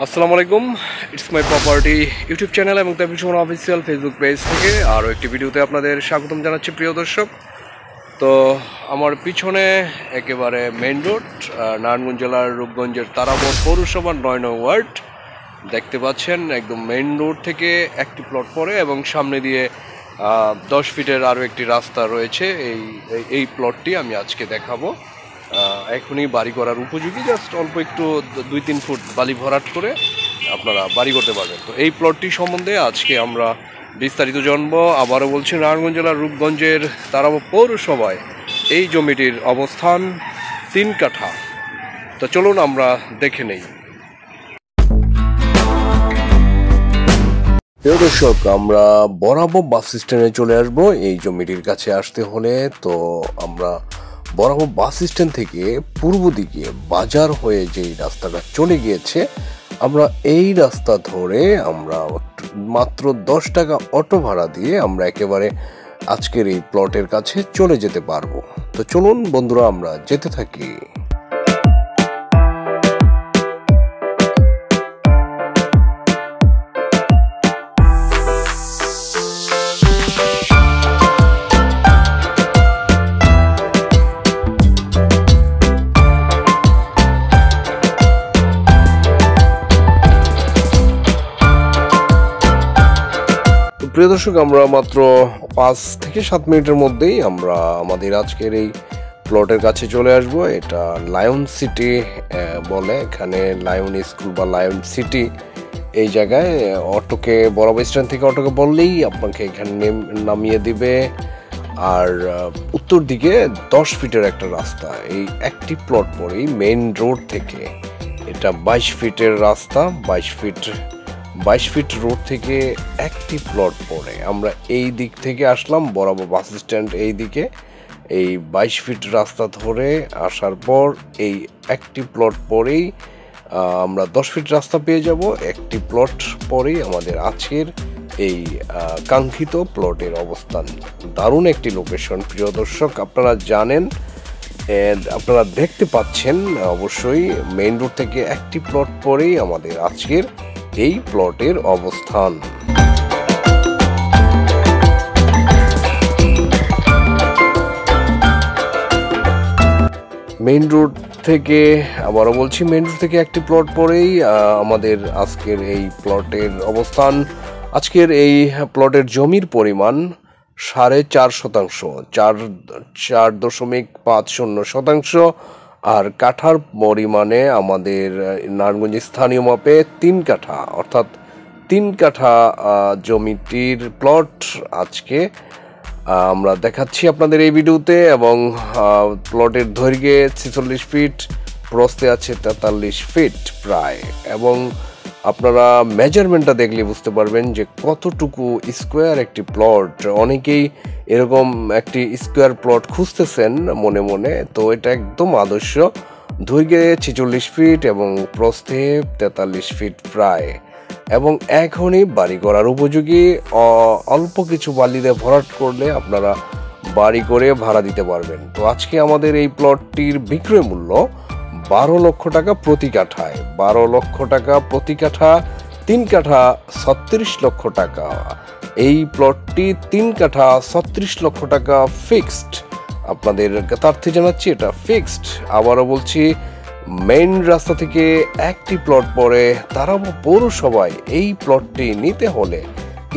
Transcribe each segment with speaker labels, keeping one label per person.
Speaker 1: আসসালামু আলাইকুম, it's my property YouTube channel এবং তার পিছনে অফিসিয়াল ফেসবুক পেজ থেকে আরও একটি ভিডিওতে আপনাদের স্বাগতম জানাচ্ছি প্রিয় দর্শক। তো আমার পিছনে একেবারে মেইন রোড, নারায়ণগঞ্জ জেলার রূপগঞ্জের তারাপুর পৌরসভার ৯ নং ওয়ার্ড দেখতে পাচ্ছেন। একদম মেইন রোড থেকে একটি প্লট পড়ে এবং সামনে দিয়ে 10 ফিটের আরও একটি রাস্তা রয়েছে। এই প্লটটি আমি আজকে দেখাবো। এখনই বাড়ি করার উপযোগী, জাস্ট অল্প একটু 2-3 ফুট বালি ভরাট করে আপনারা বাড়ি করতে পারবেন। তো এই প্লটটি সম্বন্ধে আজকে আমরা বিস্তারিত জানবো। আবারও বলছি, নারায়ণগঞ্জ জেলার রূপগঞ্জের তারাপুর পৌরসভায় এই জমিটির অবস্থান 3 কাঠা। তো চলুন আমরা দেখে নেই। প্রিয় দর্শক, আমরা বরাবর বাস স্ট্যান্ডে চলে আসবো। এই জমিটির কাছে আসতে হলে তো আমরা বরাবর বাস স্ট্যান্ড থেকে পূর্ব দিকে বাজার হয়ে যেই রাস্তাটা চলে গিয়েছে, আমরা এই রাস্তা ধরে আমরা মাত্র 10 টাকা অটো ভাড়া দিয়ে আমরা একেবারে আজকের এই প্লটের কাছে চলে যেতে পারবো। তো চলুন বন্ধুরা, আমরা যেতে থাকি। প্রিয় দর্শক, আমরা মাত্র 5 থেকে 7 মিনিটের মধ্যেই আমরা আমাদের আজকের এই প্লটের কাছে চলে আসব। এটা লায়ন সিটি বলে, এখানে লায়ন স্কুল বা লায়ন সিটি এই জায়গায় অটোকে বরাবর স্ট্যান্ড থেকে অটোকে বললেই আপনাকে এখানে নামিয়ে দিবে। আর উত্তর দিকে 10 ফিটের একটা রাস্তা, এই একটি প্লট পরেই মেইন রোড থেকে। এটা 22 ফিটের রাস্তা, 22 ফিট রোড থেকে একটি প্লট পড়ে আমরা এই দিক থেকে আসলাম বরাবর বাস স্ট্যান্ড এই দিকে। এই 22 ফিট রাস্তা ধরে আসার পর এই একটি প্লট পরেই আমরা 10 ফিট রাস্তা পেয়ে যাব। একটি প্লট পরেই আমাদের আজকের এই কাঙ্ক্ষিত প্লটের অবস্থান। দারুণ একটি লোকেশন প্রিয় দর্শক, আপনারা জানেন, আপনারা দেখতে পাচ্ছেন অবশ্যই মেইন রোড থেকে একটি প্লট পরেই আমাদের আজকের এই প্লটের অবস্থান। মেইন রোড থেকে আবারও বলছি, মেইন রোড থেকে একটি প্লট পরেই আমাদের আজকের এই প্লটের অবস্থান। আজকের এই প্লটের জমির পরিমাণ 4.5 শতাংশ, 4.50 শতাংশ। আর কাঠার পরিমাণে আমাদের নারায়ণগঞ্জ স্থানীয় মাপে 3 কাঠা, অর্থাৎ 3 কাঠা জমিটির প্লট আজকে আমরা দেখাচ্ছি আপনাদের এই ভিডিওতে। এবং প্লটের দৈর্ঘ্যে 46 ফিট, প্রস্থে আছে 43 ফিট প্রায়। এবং আপনারা মেজারমেন্টটা দেখলে বুঝতে পারবেন যে কতটুকু স্কোয়ার একটি প্লট। অনেকেই এরকম একটি স্কোয়ার প্লট খুঁজতেছেন মনে মনে, তো এটা একদম আদর্শ। দৈর্ঘ্যে 46 ফিট এবং প্রস্থে 43 ফিট প্রায়, এবং এখনই বাড়ি করার উপযোগী। অল্প কিছু বালি দিয়ে ভরাট করলে আপনারা বাড়ি করে ভাড়া দিতে পারবেন। তো আজকে আমাদের এই প্লটটির বিক্রয় মূল্য 12 লক্ষ টাকা প্রতি কাঠায়। 12 লক্ষ টাকা প্রতি কাঠা, 3 কাঠা 36 লক্ষ টাকা। এই প্লটটি 3 কাঠা 36 লক্ষ টাকা ফিক্সড। আপনাদের তার্থে জানাচ্ছি, এটা ফিক্সড। আবারও বলছি, মেইন রাস্তা থেকে একটি প্লট পরে তারাপুর পৌরসভায় এই প্লটটি নিতে হলে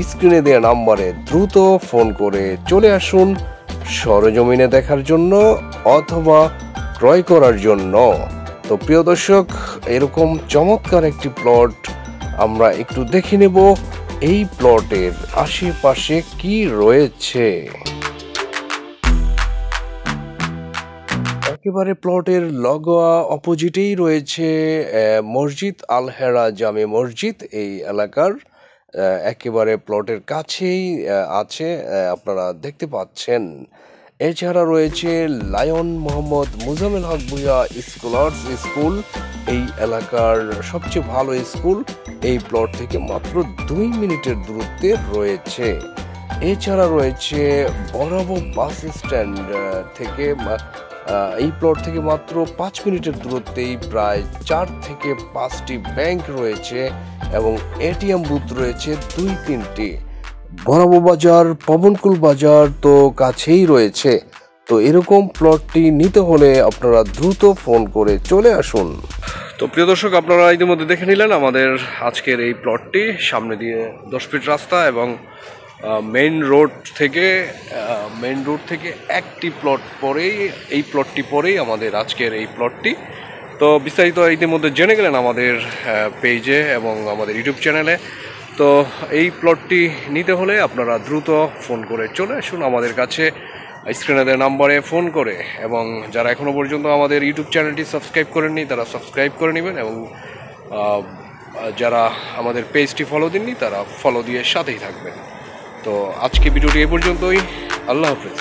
Speaker 1: স্ক্রিনে দেওয়া নাম্বারে দ্রুত ফোন করে চলে আসুন সরজমিনে দেখার জন্য অথবা ক্রয় করার জন্য। তো প্রিয় দর্শক, এরকম চমৎকার একটি প্লট আমরা একটু দেখে নেব এই প্লটের আশেপাশে কি রয়েছে। একেবারে প্লটের লগোয়া অপোজিটেই রয়েছে মসজিদ আল হেরা জামে মসজিদ। এই এলাকার একেবারে প্লটের কাছেই আছে, আপনারা দেখতে পাচ্ছেন। এছাড়া রয়েছে লায়ন মোহাম্মদ মুজাম্মেল হক ভূঁইয়া স্কলার্স স্কুল, এই এলাকার সবচেয়ে ভালো স্কুল। এই প্লট থেকে মাত্র 2 মিনিটের দূরত্বে রয়েছে। এছাড়া রয়েছে বরাবর বাস স্ট্যান্ড থেকে এই প্লট থেকে মাত্র 5 মিনিটের দূরত্বেই প্রায় 4 থেকে 5টি ব্যাংক রয়েছে এবং এটিএম বুথ রয়েছে 2-3টি। বরাবো বাজার, পবনকুল বাজার তো কাছেই রয়েছে। তো এরকম প্লটটি নিতে হলে আপনারা দ্রুত ফোন করে চলে আসুন। তো প্রিয় দর্শক, আপনারা ইতিমধ্যে দেখে নিলেন আমাদের আজকের এই প্লটটি। সামনে দিয়ে 10 ফিট রাস্তা এবং মেইন রোড থেকে একটি প্লট পরেই এই প্লটটি পরেই আমাদের আজকের এই প্লটটি। তো বিস্তারিত ইতিমধ্যে জেনে গেলেন আমাদের পেজে এবং আমাদের ইউটিউব চ্যানেলে। তো এই প্লটটি নিতে হলে আপনারা দ্রুত ফোন করে চলে আসুন আমাদের কাছে, স্ক্রিনে দেওয়া নাম্বারে ফোন করে। এবং যারা এখনও পর্যন্ত আমাদের ইউটিউব চ্যানেলটি সাবস্ক্রাইব করেননি তারা সাবস্ক্রাইব করে নেবেন, এবং যারা আমাদের পেজটি ফলো দেননি তারা ফলো দিয়ে সাথেই থাকবেন। তো আজকে ভিডিওটি এই পর্যন্তই। আল্লাহ হাফেজ।